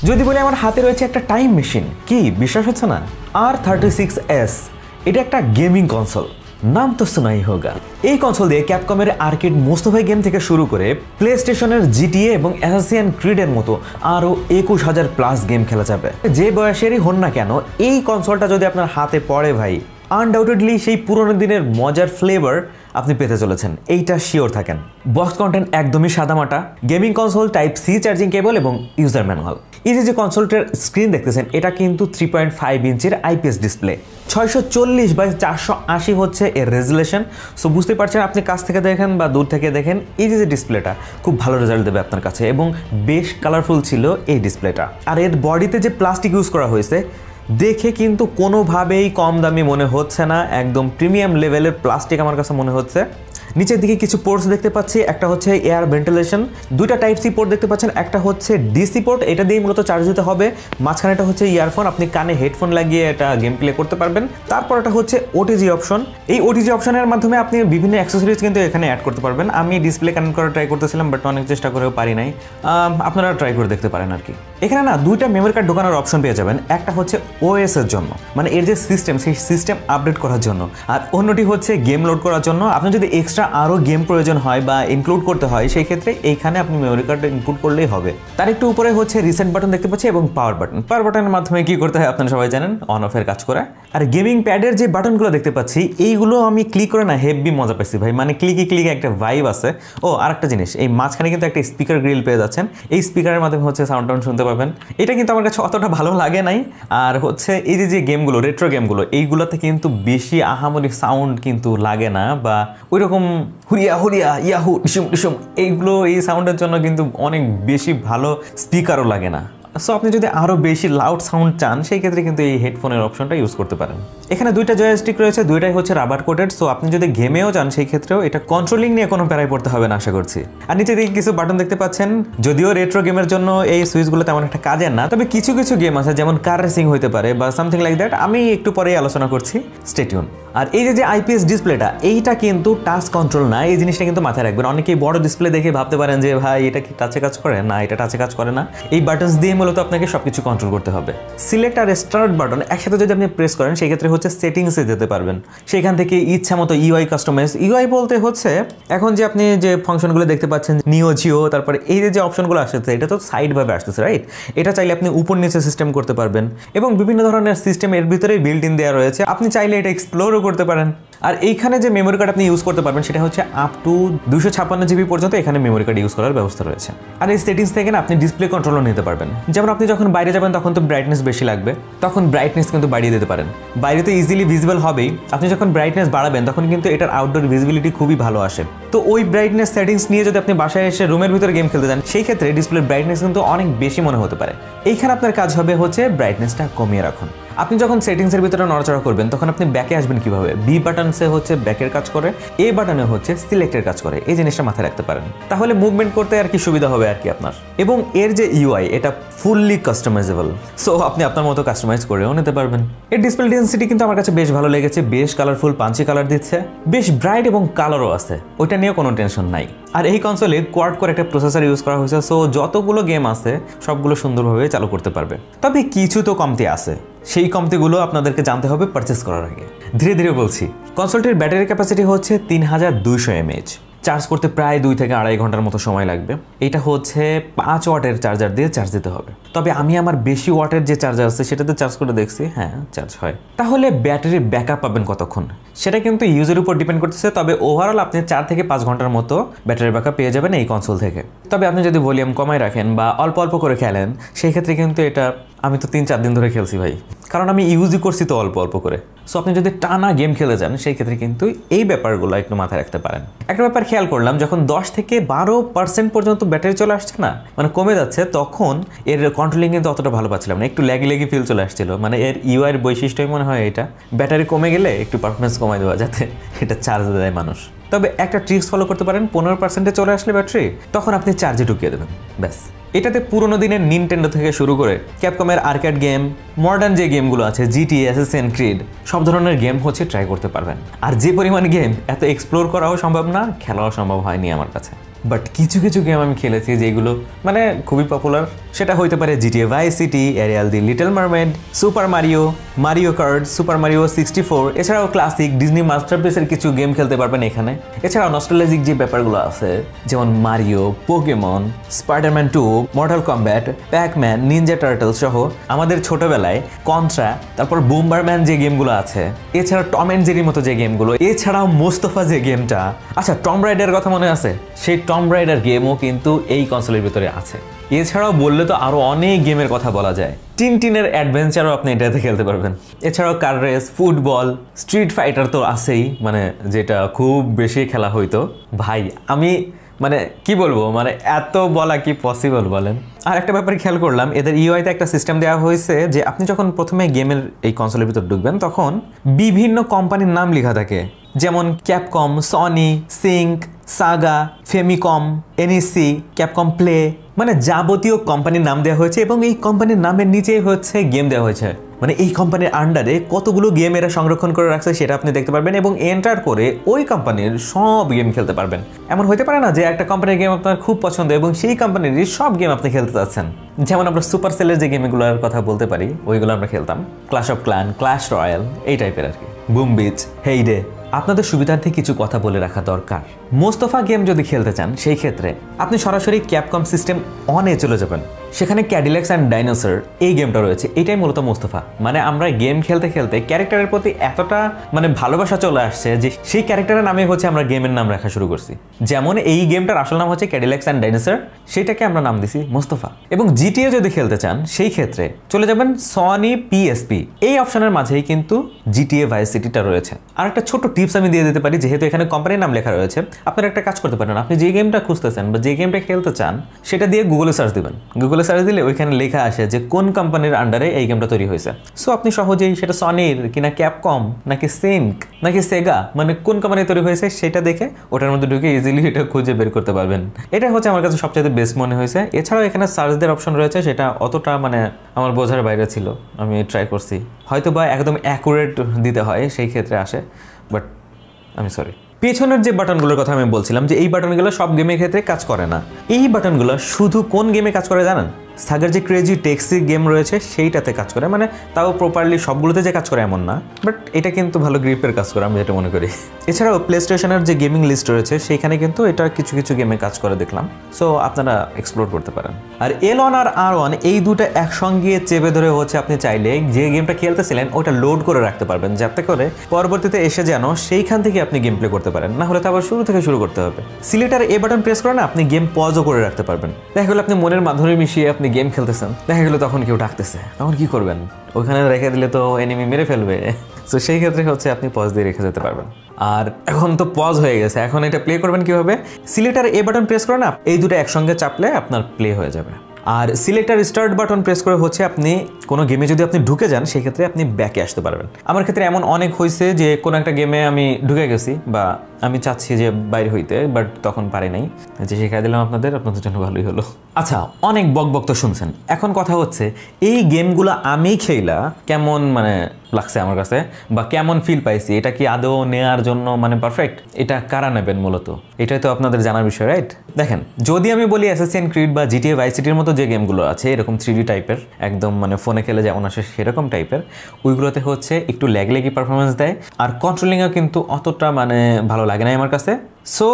যদি বলি আমার হাতে রয়েছে একটা টাইম মেশিন, কি বিশ্বাস হচ্ছে না? R36S, এটা একটা গেমিং কনসোল, নাম তো শোনাই হোগা। এই কনসোল দিয়ে ক্যাপকমের আর্কেড মোস্তফাই গেম থেকে শুরু করে প্লে স্টেশনের জিটিএ এবং অ্যাসাসিন ক্রিডের মতো আরও 21,000+ গেম খেলা যাবে। যে বয়সেরই হন না কেন, এই কনসোলটা যদি আপনার হাতে পড়ে ভাই, আনডাউটেডলি সেই পুরোনো দিনের মজার ফ্লেভার আপনি পেতে চলেছেন, এইটা শিওর থাকেন। বক্স কন্টেন্ট একদমই সাদামাটা, gaming console, type C charging cable এবং ইউজার ম্যানুয়াল। এই যে কনসোলটার স্ক্রিন দেখতেছেন, এটা কিন্তু 3.5 ইঞ্চির আইপিএস ডিসপ্লে, 640x480 হচ্ছে এর রেজুলেশন। সো বুঝতে পারছেন, আপনি কাছ থেকে দেখেন বা দূর থেকে দেখেন, এই যে ডিসপ্লেটা খুব ভালো রেজাল্ট দেবে আপনার কাছে, এবং বেশ কালারফুল ছিল এই ডিসপ্লেটা। আর এর বডিতে যে প্লাস্টিক ইউজ করা হয়েছে দেখে কিন্তু কোনোভাবেই কম দামি মনে হচ্ছে না, একদম প্রিমিয়াম লেভেলের প্লাস্টিক আমার কাছে মনে হচ্ছে। নিচের দিকে কিছু পোর্টস দেখতে পাচ্ছি, একটা হচ্ছে এয়ার ভেন্টিলেশন, দুইটা টাইপ সি পোর্ট দেখতে পাচ্ছেন, একটা হচ্ছে ডিসি পোর্ট, এটা দিয়ে মূলত চার্জ দিতে হবে। মাঝখানেটা হচ্ছে ইয়ারফোন, আপনি কানে হেডফোন লাগিয়ে এটা গেম প্লে করতে পারবেন। তারপর এটা হচ্ছে ওটিজি অপশন, এই ওটিজি অপশনের মাধ্যমে আপনি বিভিন্ন অ্যাক্সেসরিজ কিন্তু এখানে অ্যাড করতে পারবেন। আমি ডিসপ্লে কানেক্ট করার ট্রাই করতেছিলাম, বাট অনেক চেষ্টা করেও পারি নাই, আপনারা ট্রাই করে দেখতে পারেন আর কি। এখানে না দুইটা মেমোরি কার্ড ঢোকানোর অপশন পেয়ে যাবেন, একটা হচ্ছে ওএস এর জন্য, মানে এর যে সিস্টেম সেই সিস্টেম আপডেট করার জন্য, আর অন্যটি হচ্ছে গেম লোড করার জন্য। আপনি যদি এক্সট্রা আরও গেম প্রয়োজন হয় বা ইনক্লুড করতে হয়, সেই ক্ষেত্রে এইখানে আপনি মেমোরি কার্ড ইনপুট করলেই হবে। তার একটু উপরে হচ্ছে রিসেট বাটন দেখতে পাচ্ছি এবং পাওয়ার বাটন। পাওয়ার বাটনের মাধ্যমে কি করতে হয় আপনারা সবাই জানেন, অন অফের কাজ করে। আর গেমিং প্যাডের যে বাটনগুলো দেখতে পাচ্ছি, এইগুলো আমি ক্লিক করে না হেভি মজা পাইছি ভাই, মানে ক্লিকে একটা ভাইব আছে। ও আরেকটা জিনিস, এই মাঝখানে কিন্তু একটা স্পিকার গ্রিল পেয়ে যাচ্ছেন, এই স্পিকারের মাধ্যমে হচ্ছে সাউন্ড টাউন্ড শুনতে পাবেন। এটা কিন্তু আমার কাছে অতটা ভালো লাগে নাই। আর হচ্ছে এই যে গেমগুলো, রেট্রো গেমগুলো, এইগুলোতে কিন্তু বেশি আহামরি সাউন্ড কিন্তু লাগে না, বা ওইরকম হুরিয়া হুরিয়া ইয়াহু ডিসুম ডিসুম এইগুলো, এই সাউন্ডের জন্য কিন্তু অনেক বেশি ভালো স্পিকারও লাগে না। সো আপনি যদি আরও বেশি লাউড সাউন্ড চান, সেই ক্ষেত্রে কিন্তু এই হেডফোনের অপশনটা ইউজ করতে পারেন। এখানে দুইটা জয়স্টিক রয়েছে, দুইটাই হচ্ছে রাবার কোটেড। সো আপনি যদি গেমেও যান, সেই ক্ষেত্রেও এটা কন্ট্রোলিং নিয়ে কোনো প্যারাই পড়তে হবে না আশা করছি। আর নিচে দিকে কিছু বাটন দেখতে পাচ্ছেন, যদিও রেট্রো গেমের জন্য এই সুইচগুলো তেমন একটা কাজের না, তবে কিছু গেম আছে যেমন কার রেসিং হইতে পারে বা সামথিং লাইক দ্যাট, আমি একটু পরেই আলোচনা করছি, স্টে টিউন। আর এই যে আইপিএস ডিসপ্লেটা, এইটা কিন্তু টাচ কন্ট্রোল না, এই জিনিসটা কিন্তু মাথায় রাখবেন। অনেকেই বড় ডিসপ্লে দেখে ভাবতে পারেন যে ভাই এটা কি টাচে কাজ করে, না এটা টাচে কাজ করে না। এই বাটনস দিয়ে মূলত আপনাকে সবকিছু কন্ট্রোল করতে হবে। সিলেক্ট আর স্টার্ট বাটন একসাথে যদি আপনি প্রেস করেন, সেই ক্ষেত্রে হচ্ছে সেটিংসে যেতে পারবেন। সেখান থেকে ইচ্ছা মতো ইউআই কাস্টমাইজ, ইউআই বলতে হচ্ছে এখন যে আপনি যে ফাংশনগুলো দেখতে পাচ্ছেন, নিও জিও, তারপরে এই যে অপশনগুলো আসতেছে, এটা তো সাইড ভাবে আসতেছে, রাইট? এটা চাইলে আপনি উপর নিচে সিস্টেম করতে পারবেন, এবং বিভিন্ন ধরনের সিস্টেম এর ভিতরে বিল্ট ইন দেওয়া রয়েছে, আপনি চাইলে এটা এক্সপ্লোরও করতে পারেন। আর এইখানে যে মেমোরি কার্ড আপনি ইউজ করতে পারবেন, সেটা হচ্ছে আপ টু 256 জিবি পর্যন্ত এখানে মেমোরি কার্ড ইউজ করার ব্যবস্থা রয়েছে। আর এই সেটিংস থেকে না আপনি ডিসপ্লে কন্ট্রোলও নিতে পারবেন। যেমন আপনি যখন বাইরে যাবেন, তখন তো ব্রাইটনেস বেশি লাগবে, তখন ব্রাইটনেস কিন্তু বাড়িয়ে দিতে পারেন। বাইরে তো ইজিলি ভিজিবল হবেই, আপনি যখন ব্রাইটনেস বাড়াবেন তখন কিন্তু এটার আউটডোর ভিজিবিলিটি খুবই ভালো আসে। তো ওই ব্রাইটনেস সেটিংস নিয়ে যদি আপনি বাসায় এসে রুমের ভিতরে গেম খেলতে যান, সেই ক্ষেত্রে ডিসপ্লের ব্রাইটনেস কিন্তু অনেক বেশি মনে হতে পারে। এইখানে আপনার কাজ হবে হচ্ছে ব্রাইটনেসটা কমিয়ে রাখুন। আপনি যখন সেটিংসের ভিতরে নড়াচড়া করবেন, তখন আপনি ব্যাকে আসবেন কিভাবে? বি বাটনসে হচ্ছে ব্যাকের কাজ করে, এ বাটনে হচ্ছে সিলেক্টের কাজ করে, এই জিনিসটা মাথায় রাখতে পারেন, তাহলে মুভমেন্ট করতে আর কি সুবিধা হবে আর কি আপনার। এবং এর যে ইউআই, এটা ফুললি কাস্টমাইজেবল, সো আপনি আপনার মতো কাস্টমাইজ করেও নিতে পারবেন। এর ডিসপ্লে ডেন্সিটি কিন্তু আমার কাছে বেশ ভালো লেগেছে, বেশ কালারফুল, পাঞ্চি কালার দিচ্ছে, বেশ ব্রাইট এবং কালারও আছে, ওইটা নিয়ে কোনো টেনশন নাই। আর এই কনসোলে কোয়াড কোর একটা প্রসেসর ইউজ করা হয়েছে, সো যতগুলো গেম আছে সবগুলো সুন্দরভাবে চালু করতে পারবে। তবে কিছু তো কমতি আছে, সেই কমতিগুলো আপনাদেরকে জানতে হবে পারচেস করার আগে। ধীরে ধীরে বলছি। কনসোলটির ব্যাটারি ক্যাপাসিটি হচ্ছে 3200 mAh, চার্জ করতে প্রায় 2 থেকে 2.5 ঘন্টার মতো সময় লাগবে। এটা হচ্ছে 5 ওয়াটের চার্জার দিয়ে চার্জ দিতে হবে। তবে আমি আমার বেশি ওয়াটের যে চার্জার আছে সেটাতে চার্জ করে দেখছি, হ্যাঁ চার্জ হয়। তাহলে ব্যাটারির ব্যাকআপ পাবেন কতক্ষণ, সেটা কিন্তু ইউজের উপর ডিপেন্ড করতেছে। তবে ওভারঅল আপনি 4 থেকে 5 ঘন্টার মতো ব্যাটারির ব্যাকআপ পেয়ে যাবেন এই কনসোল থেকে। তবে আপনি যদি ভলিউম কমায় রাখেন বা অল্প অল্প করে খেলেন, সেই ক্ষেত্রে কিন্তু এটা, আমি তো 3-4 দিন ধরে খেলছি ভাই, কারণ আমি ইউজই করছি তো অল্প অল্প করে। সো আপনি যদি টানা গেম খেলে যান, সেই ক্ষেত্রে কিন্তু এই ব্যাপারগুলো একটু মাথায় রাখতে পারেন। একটা ব্যাপার খেয়াল করলাম, যখন 10 থেকে 12% পর্যন্ত ব্যাটারি চলে আসছে না, মানে কমে যাচ্ছে, তখন এর কন্ট্রোলিং কিন্তু অতটা ভালো পাচ্ছিলাম না, একটু ল্যাগি ফিল চলে আসছিল। মানে এর ইউআইয়ের বৈশিষ্ট্যই মনে হয় এটা, ব্যাটারি কমে গেলে একটু পারফরমেন্স কমাই দেওয়া, যাতে এটা চার্জ দেয় মানুষ। তবে একটা ট্রিক্স ফলো করতে পারেন, 15% চলে আসলে ব্যাটারি, তখন আপনি চার্জে ঢুকিয়ে দেবেন, ব্যাস। এটাতে পুরোনো দিনের নিনটেন্ডো থেকে শুরু করে ক্যাপকমের আর্কেড গেম, মডার্ন যে গেমগুলো আছে, জিটিএ, অ্যাসাসিন ক্রিড, সব ধরনের গেম হচ্ছে ট্রাই করতে পারবেন। আর যে পরিমাণ গেম, এত এক্সপ্লোর করাও সম্ভব না, খেলাও সম্ভব হয়নি আমার কাছে। বাট কিছু গেম আমি খেলেছি যেগুলো মানে খুবই পপুলার, সেটা হইতে পারে GTA vice city, Ariel the little mermaid, super Mario, Mario kart, super Mario 64, এছাড়াও ক্লাসিক ডিজনি মাস্টারপিসের কিছু গেম খেলতে পারবেন এখানে। এছাড়াও নস্টালজিক যে ব্যাপারগুলো আছে যেমন Mario, Pokemon, Spiderman 2, mortal combat, Pac-Man, Ninja turtles সহ আমাদের ছোটবেলায় কন্ট্রা, তারপর বুম্বারম্যান যে গেমগুলো আছে, এছাড়া টম এন্ড জেরির মতো যে গেমগুলো, এছাড়াও মোস্তফা যে গেমটা, আচ্ছা টম রাইডার কথা মনে আছে, সেই টম রাইডার গেমও কিন্তু এই কনসোলের ভিতরে আছে। এছাড়াও বললে তো আরো অনেক গেমের কথা বলা যায়। টিনটিনের অ্যাডভেঞ্চারও আপনি এটাতে খেলতে পারবেন। এছাড়াও car race, football, street fighter তো আছেই, মানে যেটা খুব বেশি খেলা হইতো। ভাই আমি মানে কি বলবো, মানে এত বলা কি পসিবল বলেন। আর একটা ব্যাপারে খেয়াল করলাম, এদের ইউআইতে একটা সিস্টেম দেওয়া হয়েছে যে আপনি যখন প্রথমে গেমের এই কনসোলের ভিতর ঢুকবেন তখন বিভিন্ন কোম্পানির নাম লেখা থাকে, যেমন ক্যাপকম, সনি, সিঙ্ক, Sega, Famicom, NEC, Capcom play, মানে যাবতীয় কোম্পানির নাম দেওয়া হয়েছে এবং এই কোম্পানির নামের নিচেই হচ্ছে গেম দেওয়া হয়েছে। মানে এই কোম্পানির আন্ডারে কতগুলো গেম এরা সংরক্ষণ করে রাখছে সেটা আপনি দেখতে পারবেন এবং এন্টার করে ওই কোম্পানির সব গেম খেলতে পারবেন। এমন হতে পারে না যে একটা কোম্পানির গেম আপনার খুব পছন্দ এবং সেই কোম্পানির সব গেম আপনি খেলতে চাচ্ছেন। যেমন আমরা সুপার সেলের যে গেমগুলোর কথা বলতে পারি ওইগুলো আমরা খেলতাম, clash of clan, clash royal, এই টাইপের আর কি, বুম বিচ, হেইডে। আপনাদের সুবিধার্থে কিছু কথা বলে রাখা দরকার। মোস্তফা গেম যদি খেলতে চান সেই ক্ষেত্রে আপনি সরাসরি ক্যাপকম সিস্টেম অনে চলে যাবেন, সেখানে ক্যাডিল্যাক্স অ্যান্ড ডাইনোসর এই গেমটা রয়েছে, এটাই মূলত মোস্তফা। মানে আমরা গেম খেলতে খেলতে ক্যারেক্টারের প্রতি এতটা মানে ভালোবাসা চলে আসছে যে সেই ক্যারেক্টারের নামে হচ্ছে আমরা গেমের নাম রাখা শুরু করছি। যেমন এই গেমটার আসল নাম হচ্ছে ক্যাডিল্যাক্স অ্যান্ড ডাইনোসর, সেটাকে আমরা নাম দিছি মোস্তফা। এবং জিটিএ যদি খেলতে চান সেই ক্ষেত্রে চলে যাবেন সনি পিএসপি, এই অপশনের মাঝেই কিন্তু জিটিএ ভাইস সিটিটা রয়েছে। আর একটা ছোট টিপস আমি দিয়ে দিতে পারি, যেহেতু এখানে কোম্পানির নাম লেখা রয়েছে, আপনারা একটা কাজ করতে পারেন, আপনি যে গেমটা খুঁজতেছেন বা যে গেমটা খেলতে চান সেটা দিয়ে গুগলে সার্চ দিবেন। গুগলে সার্চ দিলে ওইখানে লেখা আসে যে কোন কোম্পানির আন্ডারে এই গেমটা তৈরি হয়েছে। সো আপনি সহজেই সেটা সনির কিনা ক্যাপকম নাকি সিঙ্ক নাকি সেগা, মানে কোন কোম্পানি তৈরি হয়েছে সেটা দেখে ওটার মধ্যে ঢুকে ইজিলি এটা খুঁজে বের করতে পারবেন। এটা হচ্ছে আমার কাছে সবচেয়ে বেস্ট মনে হয়েছে। এছাড়াও এখানে সার্চ দেওয়ার অপশন রয়েছে, সেটা অতটা মানে আমার বোঝার বাইরে ছিল, আমি ট্রাই করছি, হয়তো বা একদম অ্যাকুরেট দিতে হয় সেই ক্ষেত্রে আসে, বাট আমি সরি। পেছনের যে বাটনগুলোর কথা আমি বলছিলাম যে এই বাটনগুলো সব গেমের ক্ষেত্রে কাজ করে না, এই বাটনগুলো শুধু কোন গেমে কাজ করে জানেন? সাগার যে ক্রেজি টেক্সি গেম রয়েছে সেইটাতে কাজ করে, মানে তাও প্রপারলি সবগুলোতে যে কাজ করে এমন না, বাট এটা কিন্তু ভালো গ্রিপের কাজ করে আমি যেটা মনে করি। এছাড়াও প্লে স্টেশনের যে গেমিং লিস্ট রয়েছে সেইখানে কিন্তু এটা কিছু কিছু গেমে কাজ করে দেখলাম, সো আপনারা এক্সপ্লোর করতে পারেন। আর L1 আর R1 এই দুটো একসঙ্গে চেপে ধরে হচ্ছে আপনি চাইলে যে গেমটা খেলতেছিলেন ওটা লোড করে রাখতে পারবেন, যাতে করে পরবর্তীতে এসে যেন সেইখান থেকে আপনি গেম প্লে করতে পারেন, না হলে তো আবার শুরু থেকে শুরু করতে হবে। সিলেক্টার এ বাটন প্রেস করে না আপনি গেম পজও করে রাখতে পারবেন। দেখা গেলো আপনি মনের মাধুরী মিশিয়ে আপনি গেম খেলতেছেন, দেখা গেলো তখন কেউ ডাকতেছে, তখন কি করবেন? ওইখানে রেখে দিলে তো এনিমি মেরে ফেলবে, তো সেই ক্ষেত্রে হচ্ছে আপনি পজ দিয়ে রেখে যেতে পারবেন। আর এখন তো পজ হয়ে গেছে, এখন এটা প্লে করবেন কিভাবে? সিলেক্টার এ বাটন প্রেস করে না এই দুটো একসঙ্গে চাপলে আপনার প্লে হয়ে যাবে। আর সিলেক্টার স্টার্ট বাটন প্রেস করে হচ্ছে আপনি কোনো গেমে যদি আপনি ঢুকে যান সেই ক্ষেত্রে আপনি ব্যাকে আসতে পারবেন। আমার ক্ষেত্রে এমন অনেক হয়েছে যে কোনো একটা গেমে আমি ঢুকে গেছি বা আমি চাচ্ছি যে বাইরে হইতে, বাট তখন পারি নাই, যে শেখাই দিলাম আপনাদের জন্য ভালোই হলো। আচ্ছা, অনেক বক তো শুনছেন, এখন কথা হচ্ছে এই গেমগুলো আমি খেলা কেমন মানে লাগছে আমার কাছে বা কেমন ফিল পাইছি, এটা কি আদৌ নেওয়ার জন্য মানে পারফেক্ট, এটা কারা নেবেন মূলত, এটাই তো আপনাদের জানার বিষয়, রাইট? দেখেন, যদি আমি বলি অ্যাসাসিন ক্রিড বা জিটিএ ভাইস সিটির মতো যে গেমগুলো আছে এরকম 3D টাইপের, একদম মানে ফোনে খেলে যেমন আসে সেরকম টাইপের, ওইগুলোতে হচ্ছে একটু ল্যাগি পারফরমেন্স দেয় আর কন্ট্রোলিংও কিন্তু অতটা মানে ভালো লাগে না আমার কাছে। সো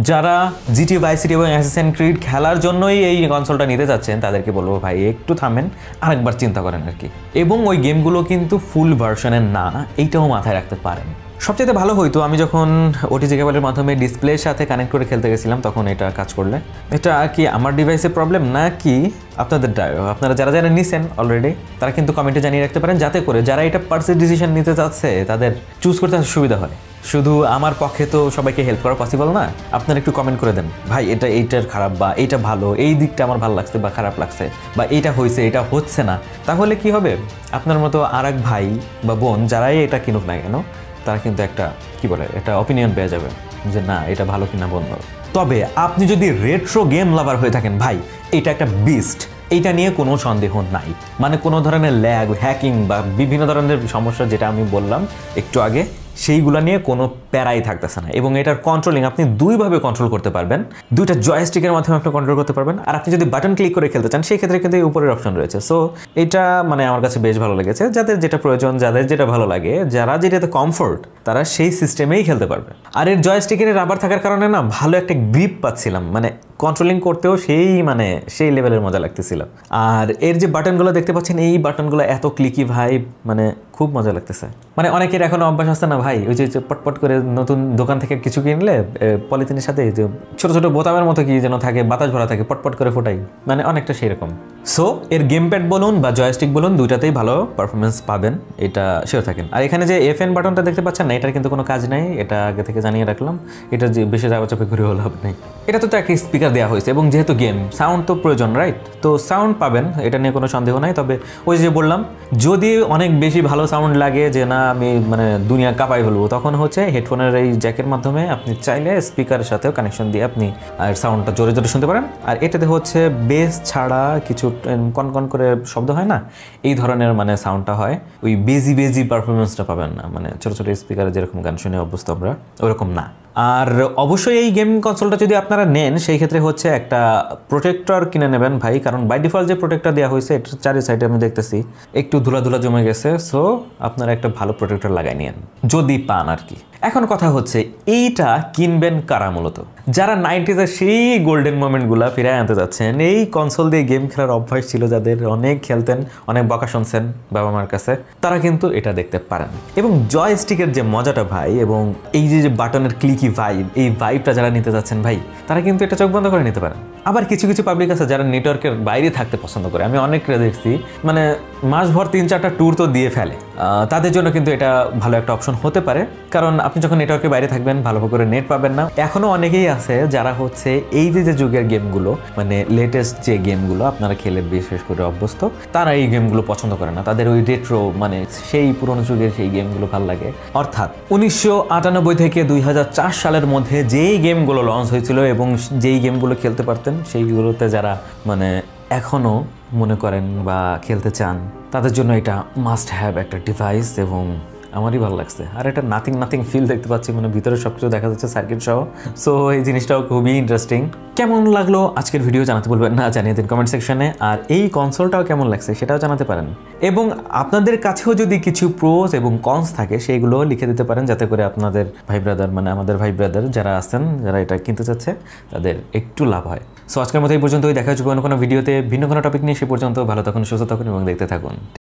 যারা জিটিএ ভাইস সিটি এবং অ্যাসাসিন ক্রিড খেলার জন্যই এই কনসোলটা নিতে যাচ্ছেন তাদেরকে বলবো ভাই একটু থামেন, আরেকবার চিন্তা করেন আর কি। এবং ওই গেমগুলো কিন্তু ফুল ভার্সনের না, এইটাও মাথায় রাখতে পারেন। সবচেয়ে ভালো হইতো আমি যখন ওটিজি কেবলের মাধ্যমে ডিসপ্লের সাথে কানেক্ট করে খেলতে গেছিলাম তখন এটা কাজ করলে। এটা কি আমার ডিভাইসের প্রবলেম না কি আপনাদের ড্রাইভ? আপনারা যারা যারা নিছেন অলরেডি তারা কিন্তু কমেন্টে জানিয়ে রাখতে পারেন, যাতে করে যারা এটা পার্সেল ডিসিশন নিতে চাচ্ছে তাদের চুজ করতে সুবিধা হয়। শুধু আমার পক্ষে তো সবাইকে হেল্প করা পসিবল না, আপনারা একটু কমেন্ট করে দেন ভাই এটা এইটার খারাপ বা এইটা ভালো, এই দিকটা আমার ভালো লাগছে বা খারাপ লাগছে, বা এইটা হয়েছে এটা হচ্ছে না। তাহলে কি হবে, আপনার মতো আর এক ভাই বা বোন যারাই এটা কিনুক না কেন তারা কিন্তু একটা কি বলে একটা অপিনিয়ন পেয়ে যাবে যে না এটা ভালো কিনা বন্ধ। তবে আপনি যদি রেট্রো গেম লাভার হয়ে থাকেন ভাই, এটা একটা বিস্ট, এইটা নিয়ে কোনো সন্দেহ নাই। মানে কোনো ধরনের ল্যাগ, হ্যাকিং বা বিভিন্ন ধরনের সমস্যা যেটা আমি বললাম একটু আগে, সেইগুলো নিয়ে কোনো প্যারাই থাকতেছে না। এবং এটার কন্ট্রোলিং আপনি দুইভাবে কন্ট্রোল করতে পারবেন, দুইটা জয়স্টিকের মাধ্যমে আপনি কন্ট্রোল করতে পারবেন। আর আপনি যদি বাটন ক্লিক করে খেলতে চান সেই ক্ষেত্রে কিন্তু এই উপরের অপশন রয়েছে। সো এটা মানে আমার কাছে বেশ ভালো লেগেছে। যাদের যেটা প্রয়োজন, যাদের যেটা ভালো লাগে, যারা যেটাতে কমফোর্ট, তারা সেই সিস্টেমেই খেলতে পারবে। আর এর জয়স্টিকের রাবার থাকার কারণে না ভালো একটা গ্রিপ পাচ্ছিলাম, মানে কন্ট্রোলিং করতেও সেই লেভেলের মজা লাগতেছিল। আর এর যে বাটনগুলো দেখতে পাচ্ছেন, এই বাটনগুলো এত ক্লিকি ভাইব, মানে খুব মজা লাগতেছে। মানে অনেকের এখনো অভ্যাস আসছে না ভাই, ওই যে পটপট করে নতুন দোকান থেকে কিছু কিনলে পলিথিনের সাথে যে ছোট ছোট বোতামের মতো কি যেন থাকে, বাতাস ভরা থাকে, পটপট করে ফোটাই, মানে অনেকটা সেই রকম। সো এর গেম প্যাড বলুন বা জয়স্টিক বলুন, দুইটাতেই ভালো পারফরমেন্স পাবেন, এটা শিওর থাকেন। আর এখানে যে FN বাটনটা দেখতে পাচ্ছেন না, এটার কিন্তু কোনো কাজ নাই, এটা আগে থেকে জানিয়ে রাখলাম। এটা যে বেশি চাপে ঘুরে হলো লাভ নেই। এটা তো একটা স্পিকার দেওয়া হয়েছে এবং যেহেতু গেম, সাউন্ড তো প্রয়োজন, রাইট? তো সাউন্ড পাবেন, এটা নিয়ে কোনো সন্দেহ নাই। তবে ওই যে বললাম, যদি অনেক বেশি ভালো সাউন্ড লাগে যে না আমি মানে দুনিয়া কাঁপাই ফেলবো, তখন হচ্ছে হেডফোনের এই জ্যাকের মাধ্যমে আপনি চাইলে স্পিকারের সাথেও কানেকশন দিয়ে আপনি আর সাউন্ডটা জোরে জোরে শুনতে পারেন। আর এটাতে হচ্ছে বেস ছাড়া কিছু কনকন করে শব্দ হয় না, এই ধরনের মানে সাউন্ডটা হয়, ওই বেজি পারফরমেন্সটা পাবেন না, মানে ছোটো ছোটো স্পিকারে যেরকম গান শুনে অভ্যস্ত আমরা, ওরকম না। আর অবশ্যই এই গেমিং কনসোলটা যদি আপনারা নেন, সেই ক্ষেত্রে হচ্ছে একটা প্রোটেক্টর কিনে নেবেন ভাই, কারণ বাই ডিফল্ট যে প্রোটেক্টর দেওয়া হয়েছে এটার চারি সাইডে আমি দেখতেছি একটু ধুলা জমে গেছে। সো আপনারা একটা ভালো প্রোটেক্টর লাগাই নিন যদি পান আর কি। এখন কথা হচ্ছে এইটা কিনবেন কারা? মূলত যারা 90s-এর সেই গোল্ডেন মোমেন্টগুলো ফিরে আনতে যাচ্ছেন, এই কনসোল দিয়ে গেম খেলার অভ্যাস ছিল যাদের, অনেক খেলতেন, অনেক বকা শুনছেন বাবা মার কাছে, তারা কিন্তু এটা দেখতে পারেন। এবং জয়স্টিকের যে মজাটা ভাই, এবং এই যে বাটনের ক্লিকি ভাইব, এই ভাইবটা যারা নিতে যাচ্ছেন ভাই, তারা কিন্তু এটা চোখ বন্ধ করে নিতে পারেন। আবার কিছু পাবলিক আছে যারা নেটওয়ার্কের বাইরে থাকতে পছন্দ করে, আমি অনেকটা দেখছি, মানে মাসভর 3-4টা ট্যুর তো দিয়ে ফেলে, তাদের জন্য কিন্তু এটা ভালো একটা অপশন হতে পারে। কারণ আপনি যখন নেটওয়ার্কের বাইরে থাকবেন, ভালো করে নেট পাবেন না। এখনও অনেকেই আছে যারা হচ্ছে এই যে যুগের গেমগুলো, মানে লেটেস্ট যে গেমগুলো আপনারা খেলে বিশেষ করে অভ্যস্ত, তারা এই গেমগুলো পছন্দ করে না। তাদের ওই রেট্রো মানে সেই পুরনো যুগের সেই গেমগুলো ভালো লাগে। অর্থাৎ 1998 থেকে 2004 সালের মধ্যে যেই গেমগুলো লঞ্চ হয়েছিল এবং যেই গেমগুলো খেলতে পারতেন, সেইগুলোতে যারা মানে এখনও মনে করেন বা খেলতে চান, তাদের জন্য এটা মাস্ট হ্যাভ একটা ডিভাইস। এবং আমারই ভালো লাগছে। আর এটা নাথিং ফিল দেখতে পাচ্ছি, মানে ভিতরে সব কিছু দেখা যাচ্ছে সার্কিট সহ। সো এই জিনিসটাও খুবই ইন্টারেস্টিং। কেমন লাগলো আজকের ভিডিও জানাতে বলবেন না, জানিয়ে দিন কমেন্ট সেকশনে। আর এই কনসোলটাও কেমন লাগছে সেটাও জানাতে পারেন। এবং আপনাদের কাছেও যদি কিছু প্রোস এবং কনস থাকে, সেইগুলো লিখে দিতে পারেন, যাতে করে আপনাদের ভাই ব্রাদার, মানে আমাদের ভাই ব্রাদার যারা আছেন, যারা এটা কিনতে চাচ্ছে, তাদের একটু লাভ হয়। সো আজকের মতো এই পর্যন্তই, দেখা হচ্ছে কোনো ভিডিওতে ভিন্ন কোনো টপিক নিয়ে। সে পর্যন্ত ভালো থাকুন, সুস্থ থাকুন এবং দেখতে থাকুন।